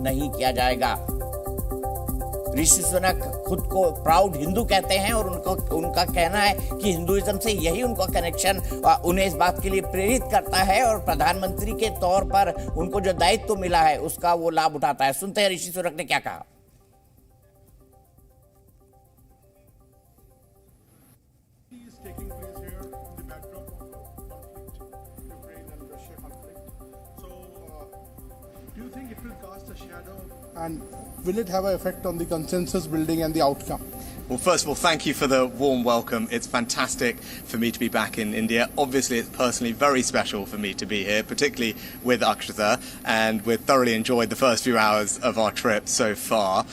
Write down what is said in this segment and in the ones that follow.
नहीं किया जाएगा। ऋषि सुनक खुद को प्राउड हिंदू कहते हैं और उनका कहना है कि हिंदुइज्म से यही उनका कनेक्शन उन्हें इस बात के लिए प्रेरित करता है और प्रधानमंत्री के तौर पर उनको जो दायित्व मिला है उसका वो लाभ उठाता है। सुनते हैं ऋषि सुनक ने क्या कहा। And will it have an effect on the consensus building and the outcome? Well, first of all, thank you for the warm welcome. It's fantastic for me to be back in India. Obviously, it's personally very special for me to be here, particularly with Akshata, and we've thoroughly enjoyed the first few hours of our trip so far.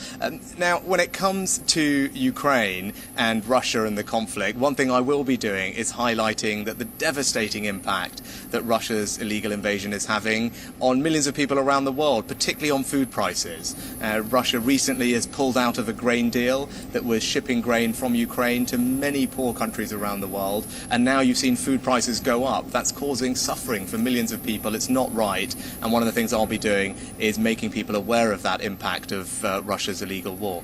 Now, when it comes to Ukraine and Russia and the conflict, one thing I will be doing is highlighting that the devastating impact that Russia's illegal invasion is having on millions of people around the world, particularly on food prices. Russia recently has pulled out of a grain deal that was shipping grain from Ukraine to many poor countries around the world, and now you've seen food prices go up. That's causing suffering for millions of people. It's not right, and one of the things I'll be doing is making people aware of that impact of Russia's illegal war.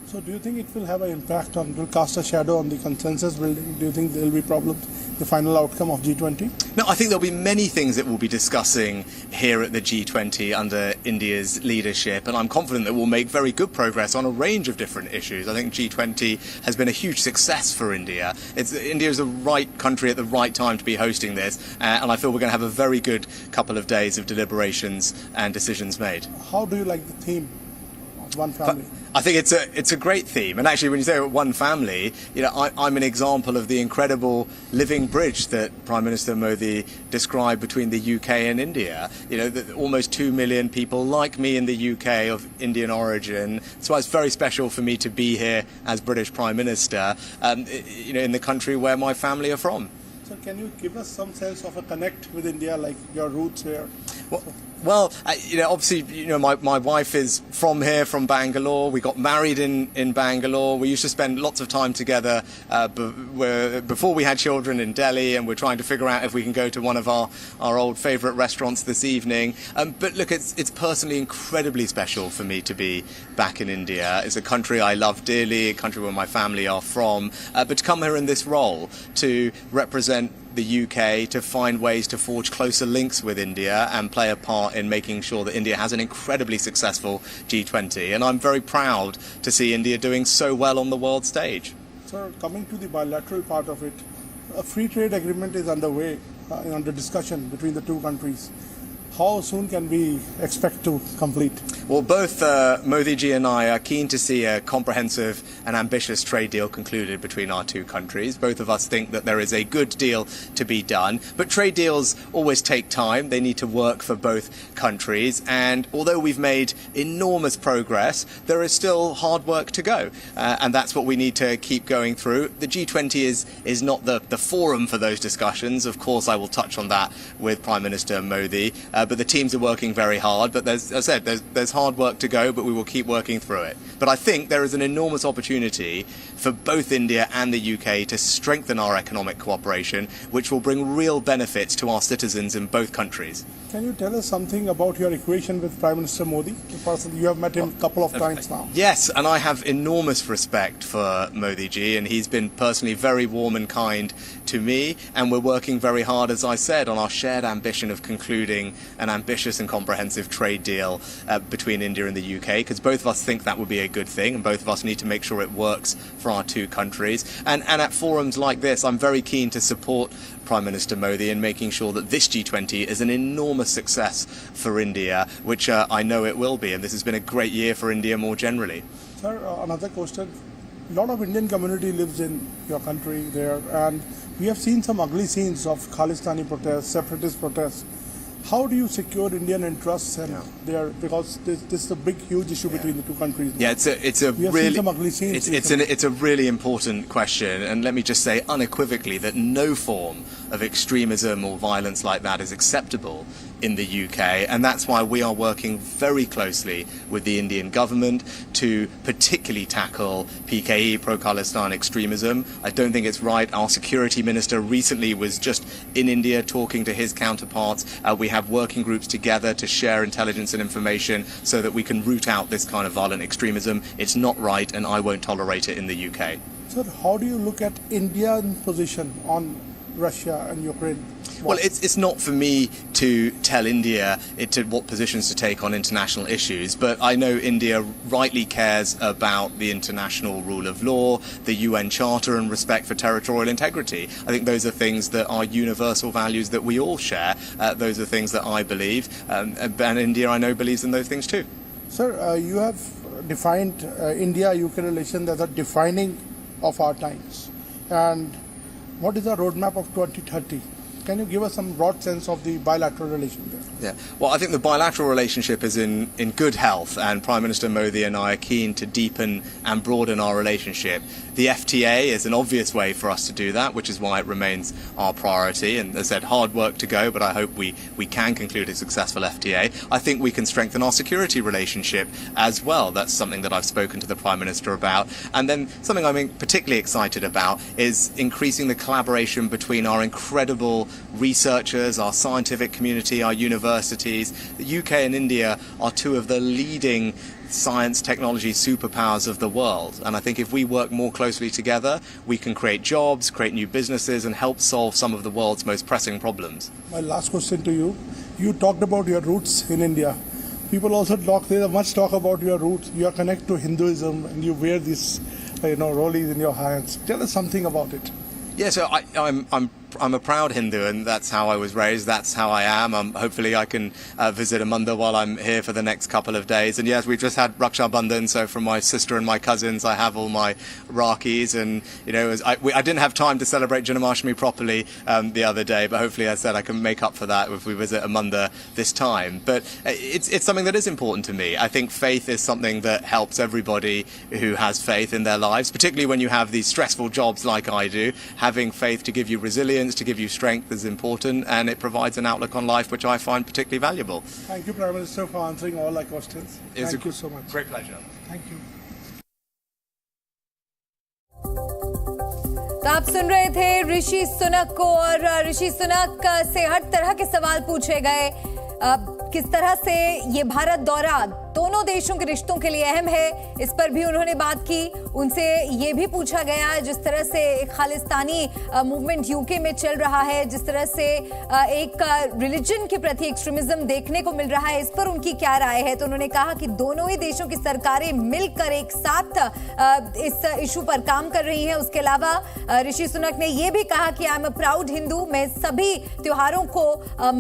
So do you think it will have an impact on, will cast a shadow on the consensus building? Do you think there will be problems, the final outcome of G20? No, I think there'll be many things that we'll be discussing here at the G20 under India's leadership, and I'm confident that we'll make very good progress on a range of different issues. I think G20 has been a huge success for India. India is the right country at the right time to be hosting this, and I feel we're going to have a very good couple of days of deliberations and decisions made. How do you like the theme of one family? I think it's a great theme, and actually when you say one family, you know, I'm an example of the incredible living bridge that Prime Minister Modi described between the UK and India. You know, that almost 2 million people like me in the UK of Indian origin. That's why it's very special for me to be here as British Prime Minister, you know, in the country where my family are from. So can you give us some sense of a connect with India, like your roots here? Well, you know, obviously, you know, my wife is from here, from Bangalore. We got married in Bangalore. We used to spend lots of time together before we had children in Delhi, and we're trying to figure out if we can go to one of our old favourite restaurants this evening. But look, it's personally incredibly special for me to be back in India. It's a country I love dearly, a country where my family are from. But to come here in this role, to represent the UK, to find ways to forge closer links with India and play a part in making sure that India has an incredibly successful G20. And I'm very proud to see India doing so well on the world stage. Sir, coming to the bilateral part of it, a free trade agreement is underway, under discussion between the two countries. How soon can we expect to complete? Well, both Modi ji and I are keen to see a comprehensive and ambitious trade deal concluded between our two countries. Both of us think that there is a good deal to be done, but trade deals always take time. They need to work for both countries, and although we've made enormous progress, there is still hard work to go, and that's what we need to keep going through. The G20 is not the forum for those discussions. Of course, I will touch on that with Prime Minister Modi, but the teams are working very hard. But as I said, there's hard work to go, but we will keep working through it. But I think there is an enormous opportunity for both India and the UK to strengthen our economic cooperation, which will bring real benefits to our citizens in both countries. Can you tell us something about your equation with Prime Minister Modi? You have met him a couple of times now. Yes, and I have enormous respect for Modi ji, and he's been personally very warm and kind to me, and we're working very hard, as I said, on our shared ambition of concluding an ambitious and comprehensive trade deal between India and the UK, because both of us think that would be a good thing, and both of us need to make sure it works for our two countries. And at forums like this, I'm very keen to support Prime Minister Modi in making sure that this G20 is an enormous success for India, which I know it will be, and this has been a great year for India more generally. Sir, another question. A lot of Indian community lives in your country there, and we have seen some ugly scenes of Khalistani protests, separatist protests. How do you secure Indian interests and there, because this is a big, huge issue between the two countries? Yeah, it's a really important question, and let me just say unequivocally that no form of extremism or violence like that is acceptable in the UK, and that's why we are working very closely with the Indian government to particularly tackle PKE, pro-Khalistan extremism. I don't think it's right. Our security minister recently was just in India talking to his counterparts. We have working groups together to share intelligence and information so that we can root out this kind of violent extremism. It's not right, and I won't tolerate it in the UK. Sir, how do you look at India's position on Russia and Ukraine? Well, it's not for me to tell India what positions to take on international issues, but I know India rightly cares about the international rule of law, the UN Charter, and respect for territorial integrity. I think those are things that are universal values that we all share. Those are things that I believe, and India, I know, believes in those things too. Sir, you have defined India-UK relations as a defining of our times. And what is the roadmap of 2030? Can you give us some broad sense of the bilateral relation there? Yeah, well, I think the bilateral relationship is in good health, and Prime Minister Modi and I are keen to deepen and broaden our relationship. The FTA is an obvious way for us to do that, which is why it remains our priority. And as I said, hard work to go, but I hope we can conclude a successful FTA. I think we can strengthen our security relationship as well. That's something that I've spoken to the Prime Minister about. And then something I'm particularly excited about is increasing the collaboration between our incredible researchers, our scientific community, our universities. The UK and India are two of the leading science technology superpowers of the world, and I think if we work more closely together, we can create jobs, create new businesses, and help solve some of the world's most pressing problems. My last question to you. You talked about your roots in India. People also there's much talk about your roots. You are connected to Hinduism and you wear these rollies in your hands. Tell us something about it. Yeah, so I'm a proud Hindu, and that's how I was raised. That's how I am. Hopefully I can visit a mandir while I'm here for the next couple of days. And yes, we've just had Raksha Bandhan, so from my sister and my cousins, I have all my Rakis. And, I didn't have time to celebrate Janmashtami properly the other day, but hopefully, as I said, I can make up for that if we visit a mandir this time. But it's something that is important to me. I think faith is something that helps everybody who has faith in their lives, particularly when you have these stressful jobs like I do. Having faith to give you resilience, to give you strength is important, and it provides an outlook on life which I find particularly valuable. Thank you, Prime Minister, for answering all our questions. Thank you so much. Great pleasure. Thank you. तो आप सुन रहे थे ऋषि सुनक को, और ऋषि सुनक से हर तरह के सवाल पूछे गए। किस तरह से ये भारत दौरा दोनों देशों के रिश्तों के लिए अहम है, इस पर भी उन्होंने बात की। उनसे ये भी पूछा गया जिस तरह से एक खालिस्तानी मूवमेंट यूके में चल रहा है, जिस तरह से एक रिलीजन के प्रति एक्सट्रीमिज्म देखने को मिल रहा है, इस पर उनकी क्या राय है। तो उन्होंने कहा कि दोनों ही देशों की सरकारें मिलकर एक साथ इस इशू पर काम कर रही हैं। उसके अलावा ऋषि सुनक ने ये भी कहा कि I am a proud Hindu, मैं सभी त्योहारों को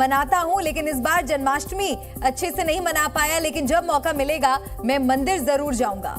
मनाता हूं, लेकिन इस बार जन्माष्टमी अच्छे से नहीं मना पाया, लेकिन जब मौका मिलेगा मैं मंदिर जरूर जाऊंगा।